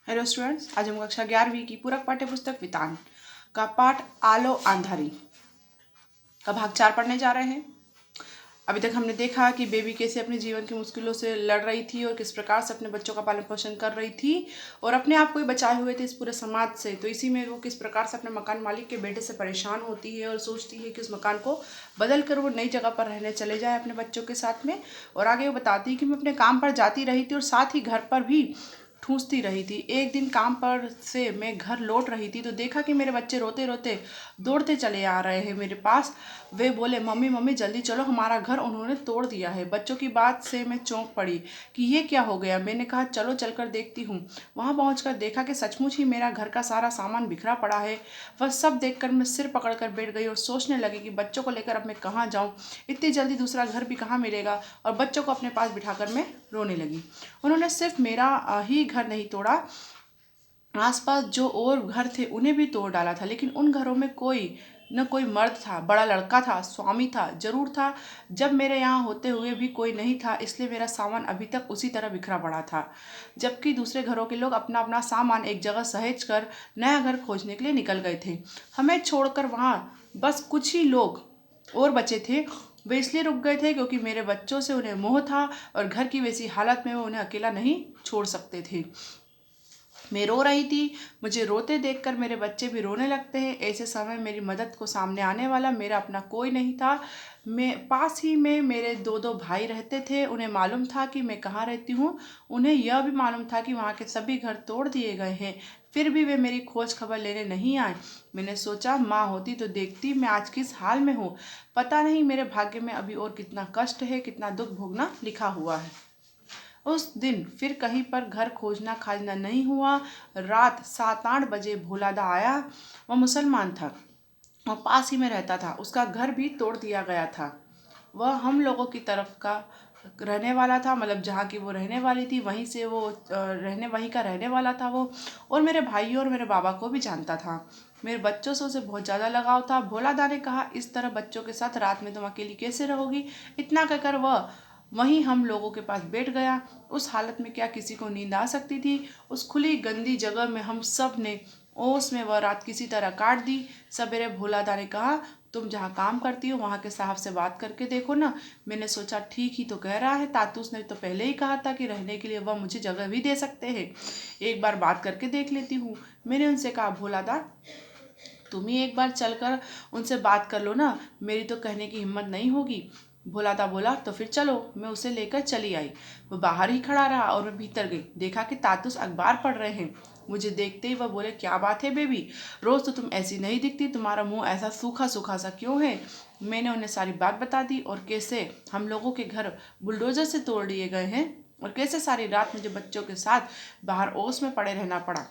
Hello students, आज हम कक्षा 11वीं की पूरक पाठ्य पुस्तक वितान का पाठ आलो आंधारी का भाग 4 पढ़ने जा रहे हैं। अभी तक हमने देखा कि बेबी कैसे अपने जीवन की मुश्किलों से लड़ रही थी और किस प्रकार से अपने बच्चों का पालन पोषण कर रही थी और अपने आप को ही बचाए हुए थे इस पूरे समाज से। तो इसी में वो किस प्रकार से अपने मकान मालिक के बेटे से परेशान होती है और सोचती है कि उस मकान को बदल कर वो नई जगह पर रहने चले जाए अपने बच्चों के साथ में। और आगे वो बताती है कि मैं अपने काम पर जाती रही थी और साथ ही घर पर भी ठूंसती रही थी। एक दिन काम पर से मैं घर लौट रही थी तो देखा कि मेरे बच्चे रोते रोते दौड़ते चले आ रहे हैं मेरे पास। वे बोले, मम्मी मम्मी जल्दी चलो, हमारा घर उन्होंने तोड़ दिया है। बच्चों की बात से मैं चौंक पड़ी कि ये क्या हो गया। मैंने कहा चलो चलकर देखती हूँ। वहां पहुंचकर देखा कि सचमुच ही मेरा घर का सारा सामान बिखरा पड़ा है। वह सब देखकर मैं सिर पकड़कर बैठ गई और सोचने लगी कि बच्चों को लेकर अब मैं कहाँ जाऊँ। इतनी जल्दी दूसरा घर भी कहाँ मिलेगा। और बच्चों को अपने पास बिठाकर मैं रोने लगी। उन्होंने सिर्फ मेरा ही घर नहीं तोड़ा, आसपास जो और घर थे उन्हें भी तोड़ डाला था। लेकिन उन घरों में कोई न कोई मर्द था, बड़ा लड़का था, स्वामी था, जरूर था। जब मेरे यहाँ होते हुए भी कोई नहीं था, इसलिए मेरा सामान अभी तक उसी तरह बिखरा पड़ा था। जबकि दूसरे घरों के लोग अपना अपना सामान एक जगह सहेज कर नया घर खोजने के लिए निकल गए थे। हमें छोड़कर वहाँ बस कुछ ही लोग और बचे थे। वे इसलिए रुक गए थे क्योंकि मेरे बच्चों से उन्हें मोह था और घर की वैसी हालत में वो उन्हें अकेला नहीं छोड़ सकते थे। मैं रो रही थी। मुझे रोते देखकर मेरे बच्चे भी रोने लगते हैं। ऐसे समय मेरी मदद को सामने आने वाला मेरा अपना कोई नहीं था। मैं पास ही में मेरे दो दो भाई रहते थे। उन्हें मालूम था कि मैं कहाँ रहती हूँ। उन्हें यह भी मालूम था कि वहाँ के सभी घर तोड़ दिए गए हैं। फिर भी वे मेरी खोज खबर लेने नहीं आए। मैंने सोचा माँ होती तो देखती मैं आज किस हाल में हूँ। पता नहीं मेरे भाग्य में अभी और कितना कष्ट है, कितना दुख भोगना लिखा हुआ है। उस दिन फिर कहीं पर घर खोजना खाजना नहीं हुआ। रात 7-8 बजे भोलादा आया। वह मुसलमान था और पास ही में रहता था। उसका घर भी तोड़ दिया गया था। वह हम लोगों की तरफ का रहने वाला था, मतलब जहाँ की वो रहने वाली थी वहीं से वो वहीं का रहने वाला था वो। और मेरे भाइयों और मेरे बाबा को भी जानता था। मेरे बच्चों से उसे बहुत ज़्यादा लगाव था। भोलादा ने कहा, इस तरह बच्चों के साथ रात में तुम अकेली कैसे रहोगी। इतना कहकर वह वहीं हम लोगों के पास बैठ गया। उस हालत में क्या किसी को नींद आ सकती थी। उस खुली गंदी जगह में हम सब ने ओस में वह रात किसी तरह काट दी। सवेरे भोलादा ने कहा, तुम जहाँ काम करती हो वहाँ के साहब से बात करके देखो ना। मैंने सोचा ठीक ही तो कह रहा है, तातूस ने तो पहले ही कहा था कि रहने के लिए वह मुझे जगह भी दे सकते हैं। एक बार बात करके देख लेती हूँ। मैंने उनसे कहा, भोलादा तुम ही एक बार चलकर उनसे बात कर लो ना, मेरी तो कहने की हिम्मत नहीं होगी। भोलादा बोला, तो फिर चलो। मैं उसे लेकर चली आई। वो बाहर ही खड़ा रहा और मैं भीतर गई। देखा कि तातुस अखबार पढ़ रहे हैं। मुझे देखते ही वह बोले, क्या बात है बेबी, रोज तो तुम ऐसी नहीं दिखती, तुम्हारा मुंह ऐसा सूखा सूखा सा क्यों है। मैंने उन्हें सारी बात बता दी और कैसे हम लोगों के घर बुलडोजर से तोड़ लिए गए हैं और कैसे सारी रात मुझे बच्चों के साथ बाहर ओस में पड़े रहना पड़ा।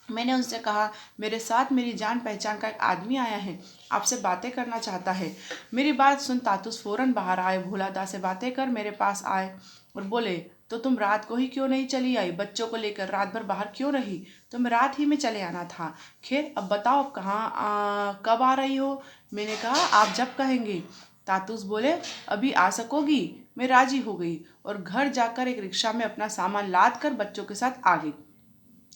मैंने उनसे कहा, मेरे साथ मेरी जान पहचान का एक आदमी आया है, आपसे बातें करना चाहता है। मेरी बात सुन तातुस फौरन बाहर आए। भोलादा से बातें कर मेरे पास आए और बोले, तो तुम रात को ही क्यों नहीं चली आई, बच्चों को लेकर रात भर बाहर क्यों रही। तुम रात ही में चले आना था। खैर अब बताओ अब कब आ रही हो। मैंने कहा, आप जब कहेंगे। तातुस बोले, अभी आ सकोगी। मैं राजी हो गई और घर जाकर एक रिक्शा में अपना सामान लाद कर बच्चों के साथ आ गई।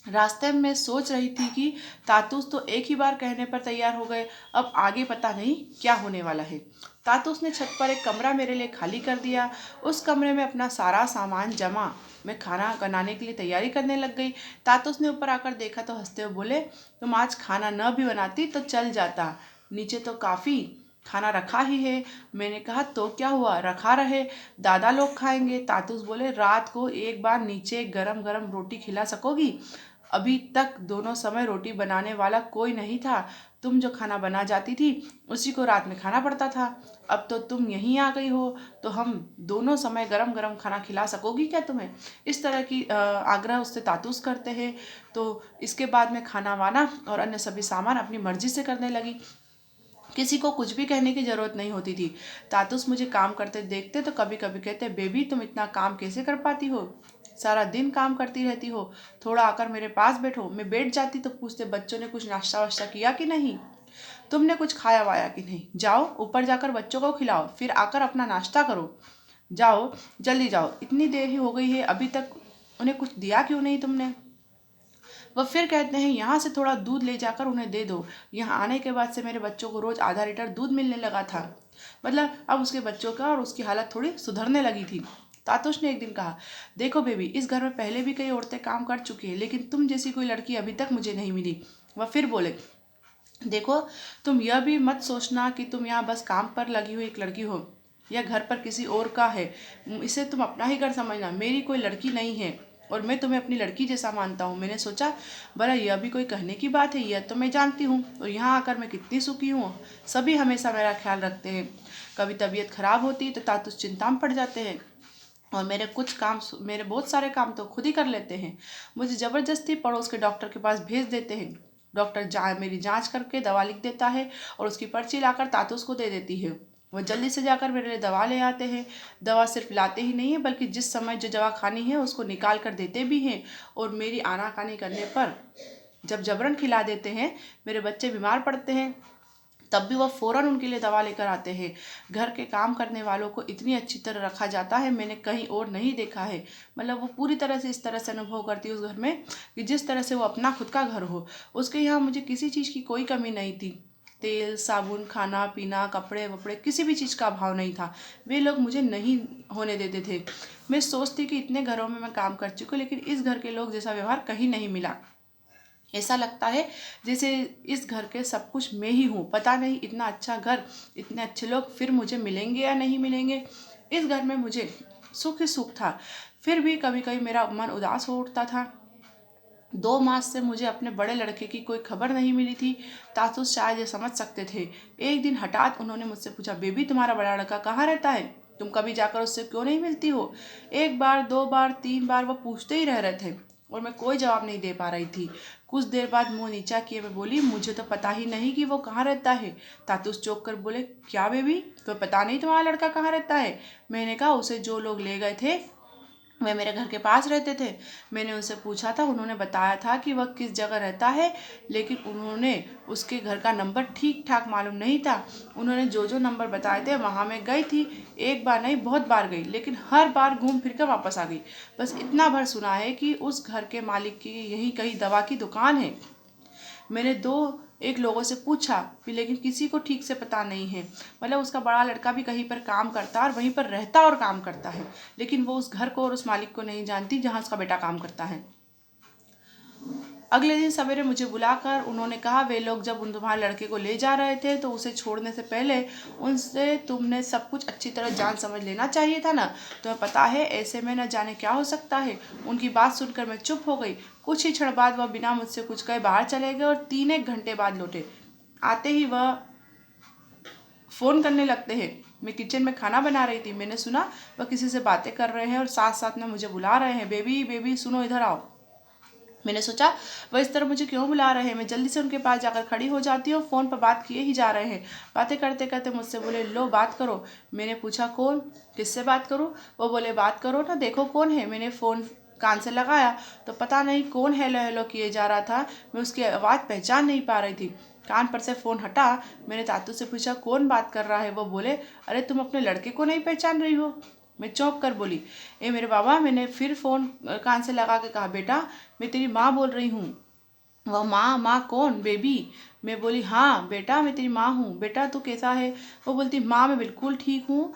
रास्ते में सोच रही थी कि तातूस तो एक ही बार कहने पर तैयार हो गए, अब आगे पता नहीं क्या होने वाला है। तातूस ने छत पर एक कमरा मेरे लिए खाली कर दिया। उस कमरे में अपना सारा सामान जमा मैं खाना बनाने के लिए तैयारी करने लग गई। तातूस ने ऊपर आकर देखा तो हंसते हुए बोले, तुम आज खाना न भी बनाती तो चल जाता, नीचे तो काफ़ी खाना रखा ही है। मैंने कहा, तो क्या हुआ, रखा रहे, दादा लोग खाएंगे। तातूस बोले, रात को एक बार नीचे गरम गरम रोटी खिला सकोगी। अभी तक दोनों समय रोटी बनाने वाला कोई नहीं था। तुम जो खाना बना जाती थी उसी को रात में खाना पड़ता था। अब तो तुम यहीं आ गई हो तो हम दोनों समय गरम गरम खाना खिला सकोगी क्या तुम्हें। इस तरह की आग्रह उससे तातूस करते हैं। तो इसके बाद में खाना वाना और अन्य सभी सामान अपनी मर्जी से करने लगी। किसी को कुछ भी कहने की जरूरत नहीं होती थी। तातुस मुझे काम करते देखते तो कभी कभी कहते, बेबी तुम इतना काम कैसे कर पाती हो, सारा दिन काम करती रहती हो, थोड़ा आकर मेरे पास बैठो। मैं बैठ जाती तो पूछते, बच्चों ने कुछ नाश्ता वाश्ता किया कि नहीं, तुमने कुछ खाया वाया कि नहीं, जाओ ऊपर जाकर बच्चों को खिलाओ, फिर आकर अपना नाश्ता करो, जाओ जल्दी जाओ, इतनी देर ही हो गई है, अभी तक उन्हें कुछ दिया क्यों नहीं तुमने। वह फिर कहते हैं, यहाँ से थोड़ा दूध ले जाकर उन्हें दे दो। यहाँ आने के बाद से मेरे बच्चों को रोज आधा लीटर दूध मिलने लगा था। मतलब अब उसके बच्चों का और उसकी हालत थोड़ी सुधरने लगी थी। तातुश ने एक दिन कहा, देखो बेबी, इस घर में पहले भी कई औरतें काम कर चुकी हैं, लेकिन तुम जैसी कोई लड़की अभी तक मुझे नहीं मिली। वह फिर बोले, देखो, तुम यह भी मत सोचना कि तुम यहाँ बस काम पर लगी हुई एक लड़की हो। यह घर पर किसी और का है। इसे तुम अपना ही घर समझना। मेरी कोई लड़की नहीं है और मैं तुम्हें अपनी लड़की जैसा मानता हूँ। मैंने सोचा, भला यह भी कोई कहने की बात है? यह तो मैं जानती हूँ और यहाँ आकर मैं कितनी सुखी हूँ। सभी हमेशा मेरा ख्याल रखते हैं। कभी तबीयत खराब होती है तो तातुस चिंता में पड़ जाते हैं और मेरे बहुत सारे काम तो खुद ही कर लेते हैं। मुझे ज़बरदस्ती पड़ोस के डॉक्टर के पास भेज देते हैं। डॉक्टर मेरी जांच करके दवा लिख देता है और उसकी पर्ची लाकर तातुस को दे देती है। वह जल्दी से जाकर मेरे लिए दवा ले आते हैं। दवा सिर्फ लाते ही नहीं है, बल्कि जिस समय जो दवा खानी है उसको निकाल कर देते भी हैं। और मेरी आनाकानी करने पर जब जबरन खिला देते हैं, मेरे बच्चे बीमार पड़ते हैं, तब भी वह फ़ौरन उनके लिए दवा लेकर आते हैं। घर के काम करने वालों को इतनी अच्छी तरह रखा जाता है, मैंने कहीं और नहीं देखा है। मतलब वो पूरी तरह से इस तरह से अनुभव करती है उस घर में कि जिस तरह से वो अपना खुद का घर हो। उसके यहाँ मुझे किसी चीज़ की कोई कमी नहीं थी। तेल, साबुन, खाना पीना, कपड़े वपड़े, किसी भी चीज़ का अभाव नहीं था। वे लोग मुझे नहीं होने देते थे। मैं सोचती कि इतने घरों में मैं काम कर चुकी हूँ, लेकिन इस घर के लोग जैसा व्यवहार कहीं नहीं मिला। ऐसा लगता है जैसे इस घर के सब कुछ मैं ही हूँ। पता नहीं इतना अच्छा घर, इतने अच्छे लोग फिर मुझे मिलेंगे या नहीं मिलेंगे। इस घर में मुझे सुख ही सुख था। फिर भी कभी कभी मेरा मन उदास हो उठता था। 2 मास से मुझे अपने बड़े लड़के की कोई खबर नहीं मिली थी। तासुस शायद ये समझ सकते थे। एक दिन हठात उन्होंने मुझसे पूछा, बेबी, तुम्हारा बड़ा लड़का कहाँ रहता है? तुम कभी जाकर उससे क्यों नहीं मिलती हो? 1 बार, 2 बार, 3 बार वह पूछते ही रह रहे थे और मैं कोई जवाब नहीं दे पा रही थी। कुछ देर बाद मुंह नीचा किए मैं बोली, मुझे तो पता ही नहीं कि वो कहाँ रहता है। तातुस चौंक कर बोले, क्या बेबी, तो पता नहीं तुम्हारा लड़का कहाँ रहता है? मैंने कहा, उसे जो लोग ले गए थे वे मेरे घर के पास रहते थे। मैंने उनसे पूछा था, उन्होंने बताया था कि वह किस जगह रहता है, लेकिन उन्होंने उसके घर का नंबर ठीक ठाक मालूम नहीं था। उन्होंने जो जो नंबर बताए थे वहाँ मैं गई थी। 1 बार नहीं, बहुत बार गई, लेकिन हर बार घूम फिर कर वापस आ गई। बस इतना भर सुना है कि उस घर के मालिक की यहीं कहीं दवा की दुकान है। मैंने 2-1 लोगों से पूछा भी, लेकिन किसी को ठीक से पता नहीं है। मतलब उसका बड़ा लड़का भी कहीं पर काम करता है और वहीं पर रहता और काम करता है, लेकिन वो उस घर को और उस मालिक को नहीं जानती जहाँ उसका बेटा काम करता है। अगले दिन सवेरे मुझे बुलाकर उन्होंने कहा, वे लोग जब तुम्हारे लड़के को ले जा रहे थे तो उसे छोड़ने से पहले उनसे तुमने सब कुछ अच्छी तरह जान समझ लेना चाहिए था ना। तुम्हें पता है ऐसे में न जाने क्या हो सकता है। उनकी बात सुनकर मैं चुप हो गई। कुछ ही क्षण बाद वह बिना मुझसे कुछ कहे बाहर चले गए और 3-1 घंटे बाद लौटे। आते ही वह फ़ोन करने लगते हैं। मैं किचन में खाना बना रही थी। मैंने सुना वह किसी से बातें कर रहे हैं और साथ साथ में मुझे बुला रहे हैं, बेबी बेबी सुनो, इधर आओ। मैंने सोचा वह इस तरह मुझे क्यों बुला रहे हैं। मैं जल्दी से उनके पास जाकर खड़ी हो जाती हूँ। फ़ोन पर बात किए ही जा रहे हैं। बातें करते करते मुझसे बोले, लो बात करो। मैंने पूछा, कौन, किससे बात करूँ? वो बोले, बात करो ना, देखो कौन है। मैंने फ़ोन कान से लगाया तो पता नहीं कौन हेलो हेलो किए जा रहा था। मैं उसकी आवाज़ पहचान नहीं पा रही थी। कान पर से फ़ोन हटा। मैंने तातू से पूछा, कौन बात कर रहा है? वो बोले, अरे तुम अपने लड़के को नहीं पहचान रही हो? मैं चौंक कर बोली, ए मेरे बाबा। मैंने फिर फ़ोन कान से लगा के कहा, बेटा मैं तेरी माँ बोल रही हूँ। वह, माँ? माँ कौन, बेबी? मैं बोली, हाँ बेटा मैं तेरी माँ हूँ। बेटा तू कैसा है? वो बोलती, माँ मैं बिल्कुल ठीक हूँ।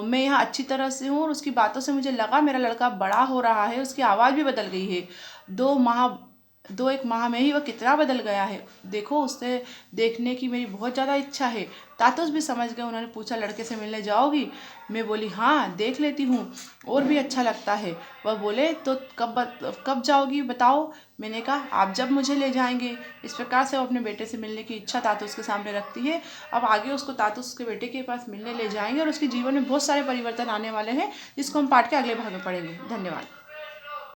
मैं यहाँ अच्छी तरह से हूँ। और उसकी बातों से मुझे लगा मेरा लड़का बड़ा हो रहा है। उसकी आवाज़ भी बदल गई है। 2-1 माह में ही वह कितना बदल गया है। देखो, उससे देखने की मेरी बहुत ज़्यादा इच्छा है। तातुस भी समझ गए। उन्होंने पूछा, लड़के से मिलने जाओगी? मैं बोली, हाँ देख लेती हूँ, और भी अच्छा लगता है। वह बोले, तो कब जाओगी बताओ? मैंने कहा, आप जब मुझे ले जाएंगे। इस प्रकार से वो अपने बेटे से मिलने की इच्छा तातुस के सामने रखती है। अब आगे उसको तातुस के बेटे के पास मिलने ले जाएंगे और उसके जीवन में बहुत सारे परिवर्तन आने वाले हैं, जिसको हम पाठ के अगले भाग में पढ़ेंगे। धन्यवाद।